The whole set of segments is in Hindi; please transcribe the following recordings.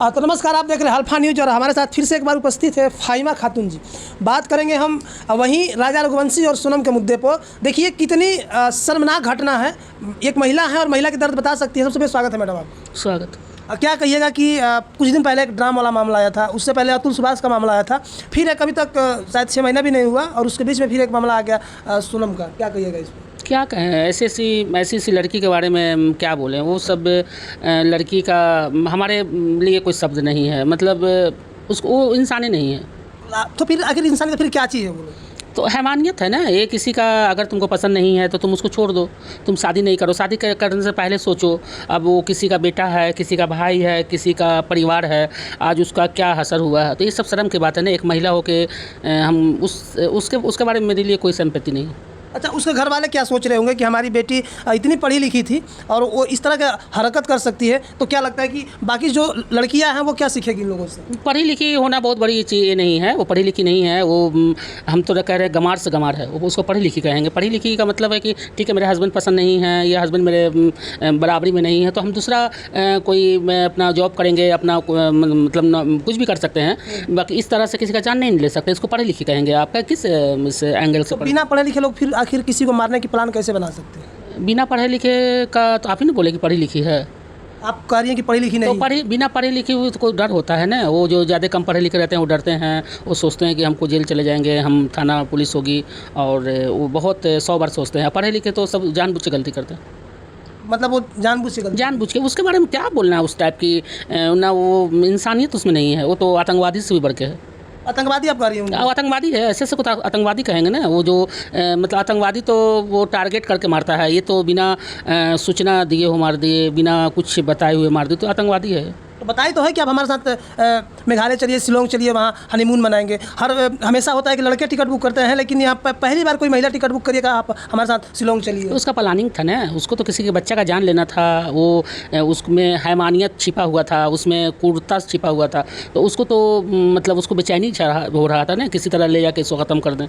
तो नमस्कार, आप देख रहे हैं अल्फा न्यूज़ और हमारे साथ फिर से एक बार उपस्थित है फाहिमा खातून जी। बात करेंगे हम वहीं राजा रघुवंशी और सोनम के मुद्दे पर। देखिए कितनी शर्मनाक घटना है। एक महिला है और महिला की दर्द बता सकती है। सबसे पहले स्वागत है मैडम, आप स्वागत। क्या कहिएगा कि कुछ दिन पहले एक ड्राम वाला मामला आया था, उससे पहले अतुल सुभाष का मामला आया था, फिर एक अभी तक शायद 6 महीना भी नहीं हुआ और उसके बीच में फिर एक मामला आ गया सोनम का। क्या कहिएगा इस पर? क्या कहें, ऐसी लड़की के बारे में क्या बोलें। वो सब लड़की का हमारे लिए कोई शब्द नहीं है। मतलब उसको वो इंसान ही नहीं है। तो फिर आखिर इंसान का फिर क्या चीज़ है बोलो? तो हैवानियत है ना। ये किसी का अगर तुमको पसंद नहीं है तो तुम उसको छोड़ दो, तुम शादी नहीं करो। शादी करने से पहले सोचो। अब वो किसी का बेटा है, किसी का भाई है, किसी का परिवार है, आज उसका क्या असर हुआ है। तो ये सब शर्म की बात है ना। एक महिला हो के हम उसके बारे में मेरे लिए कोई सिंपैथी नहीं है। अच्छा, उसके घर वाले क्या सोच रहे होंगे कि हमारी बेटी इतनी पढ़ी लिखी थी और वो इस तरह का हरकत कर सकती है, तो क्या लगता है कि बाकी जो लड़कियां हैं वो क्या सीखेगी इन लोगों से? पढ़ी लिखी होना बहुत बड़ी चीज़ नहीं है। वो पढ़ी लिखी नहीं है, वो हम तो कह रहे हैं गंवार से गंवार है। वो उसको पढ़ी लिखी कहेंगे। पढ़ी लिखी का मतलब है कि ठीक है, मेरे हस्बैंड पसंद नहीं है या हस्बैंड मेरे बराबरी में नहीं है तो हम दूसरा कोई अपना जॉब करेंगे, अपना मतलब कुछ भी कर सकते हैं। बाकी इस तरह से किसी का जान नहीं ले सकते। इसको पढ़ी लिखी कहेंगे। आपका किस इस एंगल से? बिना पढ़े लिखे लोग फिर आखिर किसी को मारने की प्लान कैसे बना सकते हैं? बिना पढ़े लिखे का तो आप ही नहीं बोले कि पढ़ी लिखी है। आप कह रही हैं कि पढ़ी लिखी नहीं? तो बिना पढ़े लिखे हुए तो कोई डर होता है ना। वो जो ज़्यादा कम पढ़े लिखे रहते हैं वो डरते हैं। वो सोचते हैं कि हमको जेल चले जाएंगे, हम थाना पुलिस होगी, और वो बहुत 100 बार सोचते हैं। पढ़े लिखे तो सब जानबूझ के गलती करते हैं। मतलब वो जानबूझ के उसके बारे में क्या बोलना है। उस टाइप की ना वो इंसानियत उसमें नहीं है। वो तो आतंकवादी से भी बढ़ के है। आतंकवादी आप कह रही हैं? आतंकवादी है, ऐसे को आतंकवादी कहेंगे ना। वो जो मतलब आतंकवादी तो वो टारगेट करके मारता है। ये तो बिना सूचना दिए हो मार दिए, बिना कुछ बताए हुए मार दिए, तो आतंकवादी है। तो बताई तो है कि आप हमारे साथ मेघालय चलिए, शिलोंग चलिए, वहाँ हनीमून मनाएंगे। हमेशा होता है कि लड़के टिकट बुक करते हैं, लेकिन यहाँ पर पहली बार कोई महिला टिकट बुक करिएगा, आप हमारे साथ शिलोंग चलिए। तो उसका प्लानिंग था ना। उसको तो किसी के बच्चा का जान लेना था। वो उसमें हैवानियत छिपा हुआ था, उसमें क्रूरता छिपा हुआ था। तो उसको तो मतलब उसको बेचैनी हो रहा था ना, किसी तरह ले जाके इसको ख़त्म कर दें।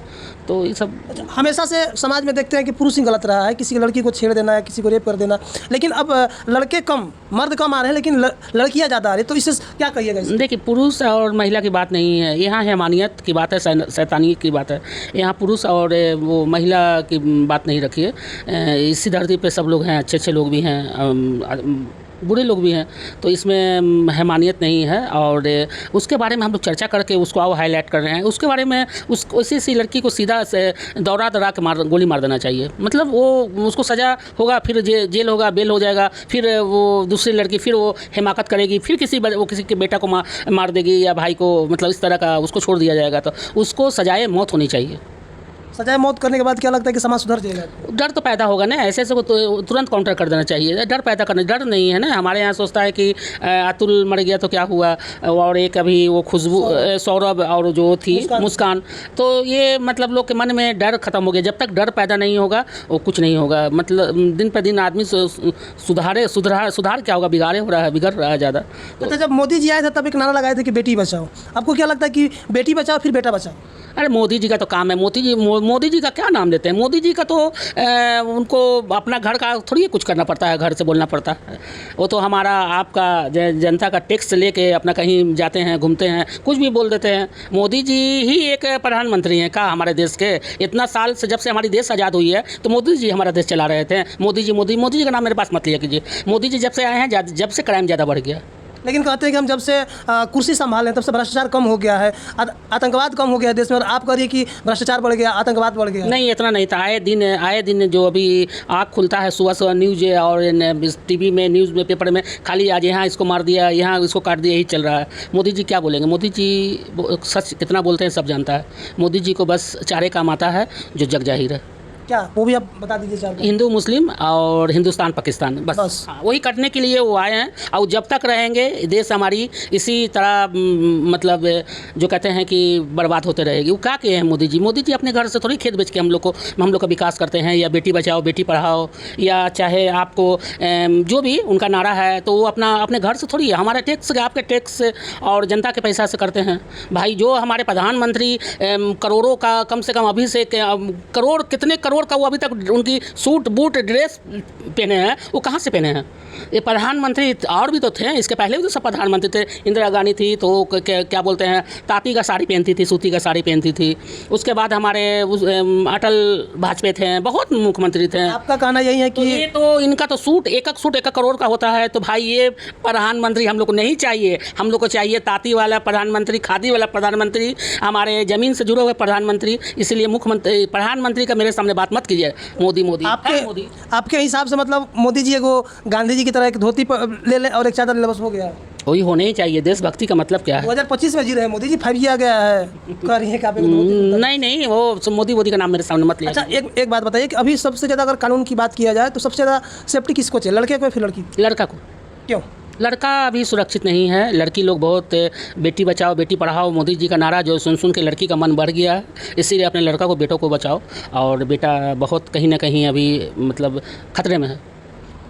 तो ये सब हमेशा से समाज में देखते हैं कि पुरुष ही गलत रहा है, किसी लड़की को छेड़ देना है, किसी को रेप कर देना। लेकिन अब लड़के कम, मर्द कम आ रहे हैं, लेकिन लड़कियाँ ज़्यादा आ रही है। तो इससे क्या कहिएगा? देखिए, पुरुष और महिला की बात नहीं है यहाँ, हैवानियत की बात है, शैतानियत की बात है। यहाँ पुरुष और वो महिला की बात नहीं रखी है। इसी धरती पे सब लोग हैं, अच्छे अच्छे लोग भी हैं, बुरे लोग भी हैं। तो इसमें हैवानियत नहीं है। और उसके बारे में हम लोग चर्चा करके उसको हाईलाइट कर रहे हैं। उसके बारे में उसी लड़की को सीधा से दौड़ा के गोली मार देना चाहिए। मतलब वो उसको सज़ा होगा, फिर जेल होगा, बेल हो जाएगा, फिर वो दूसरी लड़की फिर वो हिमाकत करेगी, फिर किसी के बेटा को मार देगी या भाई को। मतलब इस तरह का उसको छोड़ दिया जाएगा। तो उसको सजाए मौत होनी चाहिए। सजाए मौत करने के बाद क्या लगता है कि समाज सुधर जाएगा? डर तो पैदा होगा ना। ऐसे को तो तुरंत काउंटर कर देना चाहिए। डर पैदा करना, डर नहीं है ना। हमारे यहाँ सोचता है कि अतुल मर गया तो क्या हुआ, और एक अभी वो खुशबू सौरभ और जो थी मुस्कान। तो ये मतलब लोग के मन में डर खत्म हो गया। जब तक डर पैदा नहीं होगा वो कुछ नहीं होगा। मतलब दिन पर दिन आदमी सुधार क्या होगा, बिगड़ रहा है ज़्यादा। तो जब मोदी जी आए थे तब एक नारा लगाए थे कि बेटी बचाओ। आपको क्या लगता है कि बेटी बचाओ फिर बेटा बचाओ? अरे मोदी जी का तो काम है। मोदी जी का क्या नाम देते हैं। मोदी जी का तो उनको अपना घर का थोड़ी कुछ करना पड़ता है, घर से बोलना पड़ता है। वो तो हमारा आपका जनता का टैक्स लेके अपना कहीं जाते हैं, घूमते हैं, कुछ भी बोल देते हैं। मोदी जी ही एक प्रधानमंत्री हैं का हमारे देश के। इतना साल से जब से हमारी देश आज़ाद हुई है तो मोदी जी हमारा देश चला रहे थे। मोदी जी का नाम मेरे पास मत लिया कीजिए। मोदी जी जब से आए हैं, जब से क्राइम ज़्यादा बढ़ गया। लेकिन कहते हैं कि हम जब से कुर्सी संभालें तब से भ्रष्टाचार कम हो गया है, आतंकवाद कम हो गया है देश में। और आप कह रही है कि भ्रष्टाचार बढ़ गया, आतंकवाद बढ़ गया। नहीं, इतना नहीं था। आए दिन जो अभी आँख खुलता है सुबह न्यूज़ और टीवी में, न्यूज़ में, पेपर में, खाली आज यहाँ इसको मार दिया, यहाँ इसको काट दिया, यही चल रहा है। मोदी जी क्या बोलेंगे? मोदी जी सच कितना बोलते हैं सब जानता है। मोदी जी को बस चारे काम आता है जो जग जाहिर है। क्या वो भी आप बता दीजिए? हिंदू मुस्लिम और हिंदुस्तान पाकिस्तान, बस वही करने के लिए वो आए हैं। और जब तक रहेंगे देश हमारी इसी तरह मतलब जो कहते हैं कि बर्बाद होते रहेगी। वो क्या किए हैं मोदी जी अपने घर से थोड़ी खेत बेच के हम लोग का विकास करते हैं, या बेटी बचाओ बेटी पढ़ाओ, या चाहे आपको जो भी उनका नारा है, तो वो अपने घर से थोड़ी, हमारे टैक्स, आपके टैक्स और जनता के पैसा से करते हैं। भाई जो हमारे प्रधानमंत्री करोड़ों का, कम से कम अभी से करोड़, कितने करोड़ का वो अभी तक उनकी सूट बूट ड्रेस पहने हैं, वो कहाँ से पहने हैं? ये प्रधानमंत्री और भी तो थे, इसके पहले भी तो सब प्रधानमंत्री थे। इंदिरा गांधी थी तो क्या बोलते हैं, तांती का साड़ी पहनती थी, सूती का साड़ी पहनती थी। उसके बाद हमारे अटल वाजपेयी थे, बहुत मुख्यमंत्री थे। आपका कहना यही है कि ये तो इनका तो सूट एक करोड़ का होता है। तो भाई ये प्रधानमंत्री हम लोग को नहीं चाहिए। हम लोग को चाहिए तांती वाला प्रधानमंत्री, खादी वाला प्रधानमंत्री, हमारे ज़मीन से जुड़े हुए प्रधानमंत्री। इसलिए मुख्यमंत्री प्रधानमंत्री का मेरे सामने बात मत कीजिए। मोदी आपके हिसाब से मतलब मोदी जी को गांधी जी की तरह एक धोती ले लें और एक चादर ले, बस हो गया? वही होने ही चाहिए। देशभक्ति का मतलब क्या है? 2025 में जी रहे हैं मोदी जी, 5G आ गया है, कह रही है कि आप एक धोती। नहीं, वो मोदी का नाम मेरे सामने मत लिया। अच्छा, एक बात बताइए कि अभी सबसे ज़्यादा अगर कानून की बात किया जाए तो सबसे ज़्यादा सेफ्टी किसको चाहिए, लड़के को या फिर लड़की? लड़का को। क्यों? लड़का अभी सुरक्षित नहीं है। लड़की लोग बहुत, बेटी बचाओ बेटी पढ़ाओ मोदी जी का नारा जो सुन के लड़की का मन बढ़ गया है। इसीलिए अपने लड़का को, बेटों को बचाओ। और बेटा बहुत कहीं ना कहीं अभी मतलब खतरे में है।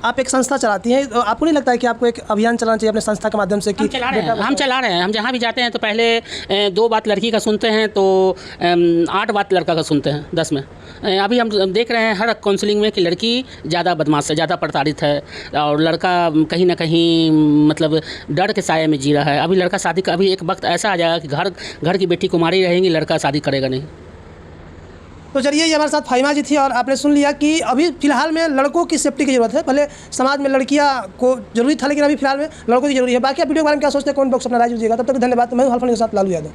आप एक संस्था चलाती हैं, तो आपको नहीं लगता है कि आपको एक अभियान चलाना चाहिए अपने संस्था के माध्यम से कि हम चला रहे हैं। हम जहाँ भी जाते हैं तो पहले 2 बात लड़की का सुनते हैं तो 8 बात लड़का का सुनते हैं 10 में। अभी हम देख रहे हैं हर काउंसलिंग में कि लड़की ज़्यादा बदमाश है, ज़्यादा प्रताड़ित है, और लड़का कहीं ना कहीं मतलब डर के साये में जी रहा है। अभी लड़का शादी का, अभी एक वक्त ऐसा आ जाएगा कि घर की बेटी कुमारी रहेंगी, लड़का शादी करेगा नहीं। तो चलिए, ये हमारे साथ फाहिमा जी थी और आपने सुन लिया कि अभी फ़िलहाल में लड़कों की सेफ्टी की ज़रूरत है। पहले समाज में लड़कियां को जरूरी था, लेकिन अभी फ़िलहाल में लड़कों की जरूरी है। बाकी आप वीडियो के बारे में क्या सोचते हैं, कौन बॉक्स अपना राय दीजिएगा। तब तक धन्यवाद। मैं हूं हल्फन के साथ लालू यादव।